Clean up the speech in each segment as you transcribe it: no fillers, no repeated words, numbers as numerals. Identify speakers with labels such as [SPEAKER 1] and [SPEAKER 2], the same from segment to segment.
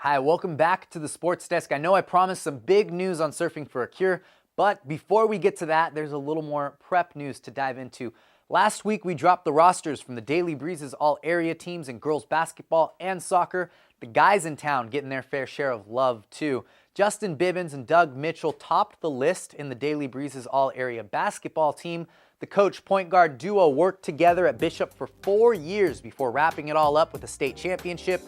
[SPEAKER 1] Hi, welcome back to the Sports Desk. I know I promised some big news on Surfing for a Cure, but before we get to that, there's a little more prep news to dive into. Last week, we dropped the rosters from the Daily Breezes all-area teams in girls basketball and soccer. The guys in town getting their fair share of love, too. Justin Bibbins and Doug Mitchell topped the list in the Daily Breezes all-area basketball team. The coach-point guard duo worked together at Bishop for 4 years before wrapping it all up with a state championship.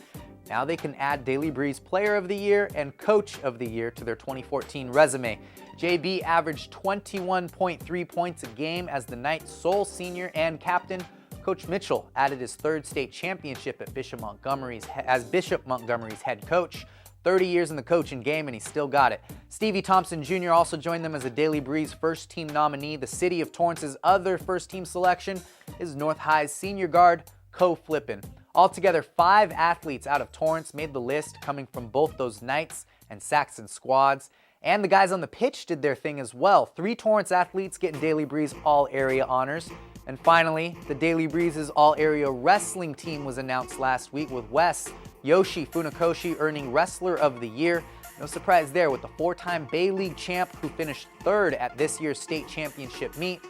[SPEAKER 1] Now they can add Daily Breeze Player of the Year and Coach of the Year to their 2014 resume. JB averaged 21.3 points a game as the Knight's sole senior and captain. Coach Mitchell added his third state championship at Bishop Montgomery's head coach. 30 years in the coaching game, and he still got it. Stevie Thompson Jr. also joined them as a Daily Breeze first-team nominee. The City of Torrance's other first-team selection is North High's senior guard, Co Flippin. Altogether, 5 athletes out of Torrance made the list, coming from both those Knights and Saxon squads. And the guys on the pitch did their thing as well. 3 Torrance athletes getting Daily Breeze all-area honors. And finally, the Daily Breeze's all-area wrestling team was announced last week, with Wes Yoshi Funakoshi earning Wrestler of the Year. No surprise there, with the 4-time Bay League champ who finished 3rd at this year's state championship meet.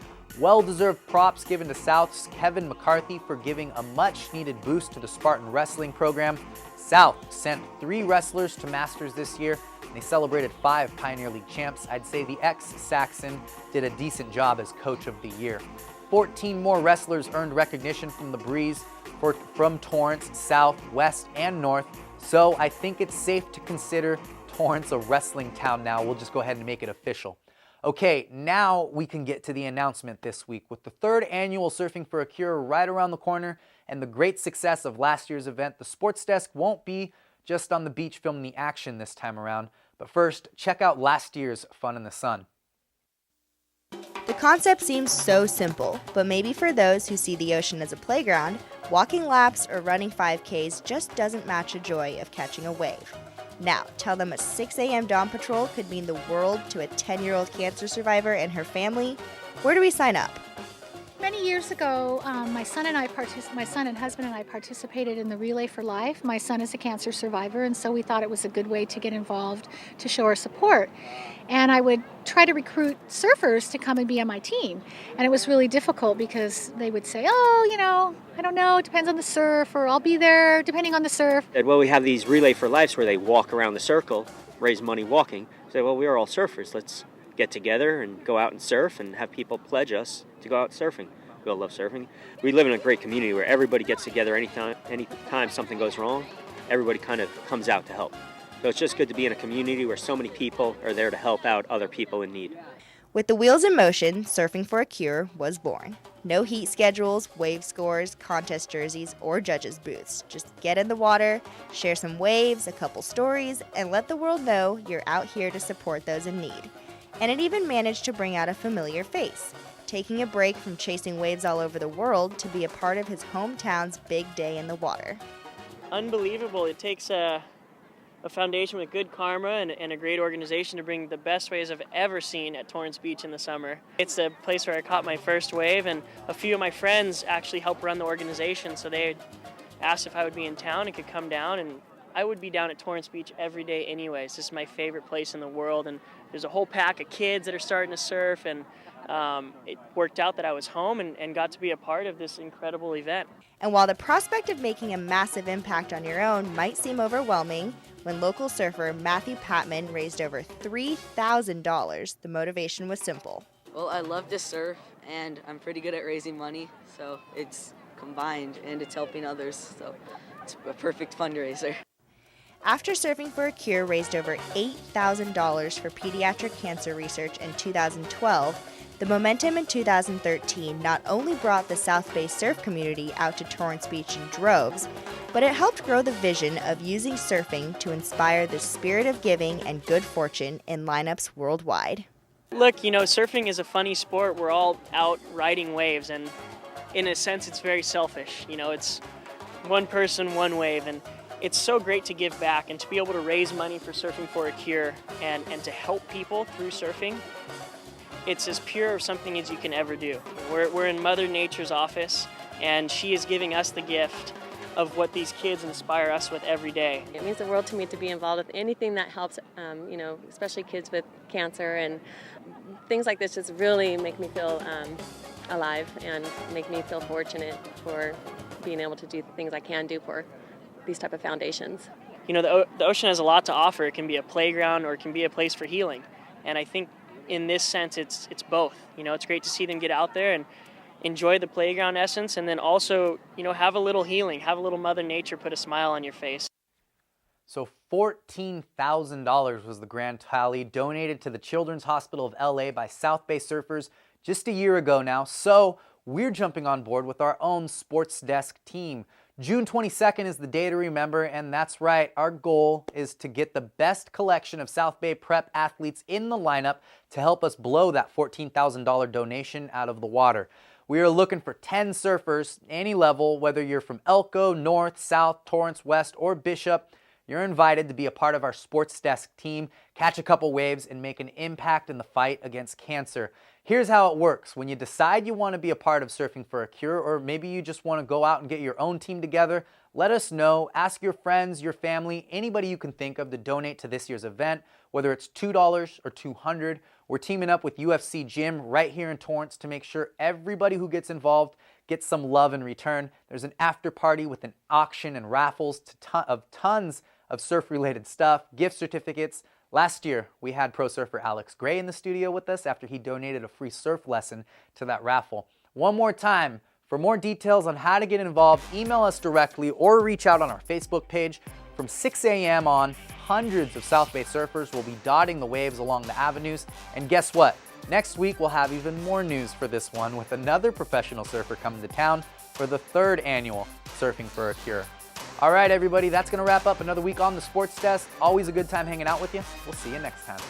[SPEAKER 1] Well-deserved props given to South's Kevin McCarthy for giving a much-needed boost to the Spartan wrestling program. South sent 3 wrestlers to Masters this year, and they celebrated 5 Pioneer League champs. I'd say the ex-Saxon did a decent job as Coach of the Year. 14 more wrestlers earned recognition from the Breeze from Torrance, South, West, and North. So I think it's safe to consider Torrance a wrestling town now. We'll just go ahead and make it official. Okay, now we can get to the announcement this week. With the 3rd annual Surfing for a Cure right around the corner and the great success of last year's event, the Sports Desk won't be just on the beach filming the action this time around. But first, check out last year's Fun in the Sun.
[SPEAKER 2] The concept seems so simple, but maybe for those who see the ocean as a playground, walking laps or running 5Ks just doesn't match the joy of catching a wave. Now, tell them a 6 a.m. dawn patrol could mean the world to a 10-year-old cancer survivor and her family. Where do we sign up?
[SPEAKER 3] Many years ago, my son and husband and I participated in the Relay for Life. My son is a cancer survivor, and so we thought it was a good way to get involved to show our support. And I would try to recruit surfers to come and be on my team. And it was really difficult because they would say, I don't know, it depends on the surf, or I'll be there depending on the surf.
[SPEAKER 4] Well, we have these Relay for Lives where they walk around the circle, raise money walking. Say, well, we are all surfers. Let's get together and go out and surf and have people pledge us to go out surfing. We all love surfing. We live in a great community where everybody gets together anytime something goes wrong, everybody kind of comes out to help. So it's just good to be in a community where so many people are there to help out other people in need.
[SPEAKER 2] With the wheels in motion, Surfing for a Cure was born. No heat schedules, wave scores, contest jerseys, or judges' booths. Just get in the water, share some waves, a couple stories, and let the world know you're out here to support those in need. And it even managed to bring out a familiar face, taking a break from chasing waves all over the world to be a part of his hometown's big day in the water.
[SPEAKER 5] Unbelievable. It takes a foundation with good karma and a great organization to bring the best waves I've ever seen at Torrance Beach in the summer. It's a place where I caught my first wave, and a few of my friends actually help run the organization, so they asked if I would be in town and could come down, and I would be down at Torrance Beach every day anyways. This is my favorite place in the world, and there's a whole pack of kids that are starting to surf, and it worked out that I was home and got to be a part of this incredible event.
[SPEAKER 2] And while the prospect of making a massive impact on your own might seem overwhelming, when local surfer Matthew Patman raised over $3,000, the motivation was simple.
[SPEAKER 6] Well, I love to surf, and I'm pretty good at raising money, so it's combined, and it's helping others, so it's a perfect fundraiser.
[SPEAKER 2] After Surfing for a Cure raised over $8,000 for pediatric cancer research in 2012, the momentum in 2013 not only brought the South Bay surf community out to Torrance Beach in droves, but it helped grow the vision of using surfing to inspire the spirit of giving and good fortune in lineups worldwide.
[SPEAKER 5] Look, surfing is a funny sport. We're all out riding waves, and in a sense, it's very selfish. It's one person, one wave, and it's so great to give back and to be able to raise money for Surfing for a Cure and to help people through surfing. It's as pure of something as you can ever do. We're in Mother Nature's office, and she is giving us the gift of what these kids inspire us with every day.
[SPEAKER 7] It means the world to me to be involved with anything that helps, especially kids with cancer, and things like this just really make me feel alive and make me feel fortunate for being able to do the things I can do for these type of foundations.
[SPEAKER 5] The ocean has a lot to offer. It can be a playground or it can be a place for healing. And I think in this sense, it's both. It's great to see them get out there and enjoy the playground essence, and then also, have a little healing, have a little Mother Nature put a smile on your face.
[SPEAKER 1] So $14,000 was the grand tally donated to the Children's Hospital of LA by South Bay Surfers just a year ago now. So we're jumping on board with our own Sports Desk team. June 22nd is the day to remember, and that's right, our goal is to get the best collection of South Bay prep athletes in the lineup to help us blow that $14,000 donation out of the water. We are looking for 10 surfers, any level, whether you're from Elko, North, South, Torrance, West, or Bishop. You're invited to be a part of our Sports Desk team, catch a couple waves, and make an impact in the fight against cancer. Here's how it works. When you decide you want to be a part of Surfing for a Cure, or maybe you just want to go out and get your own team together, let us know. Ask your friends, your family, anybody you can think of to donate to this year's event, whether it's $2 or $200. We're teaming up with UFC Gym right here in Torrance to make sure everybody who gets involved gets some love in return. There's an after party with an auction and raffles of tons of surf-related stuff, gift certificates. Last year, we had pro surfer Alex Gray in the studio with us after he donated a free surf lesson to that raffle. One more time, for more details on how to get involved, email us directly or reach out on our Facebook page. From 6 a.m. on, hundreds of South Bay surfers will be dotting the waves along the avenues. And guess what? Next week, we'll have even more news for this one with another professional surfer coming to town for the 3rd annual Surfing for a Cure. All right, everybody, that's going to wrap up another week on the Sports Desk. Always a good time hanging out with you. We'll see you next time.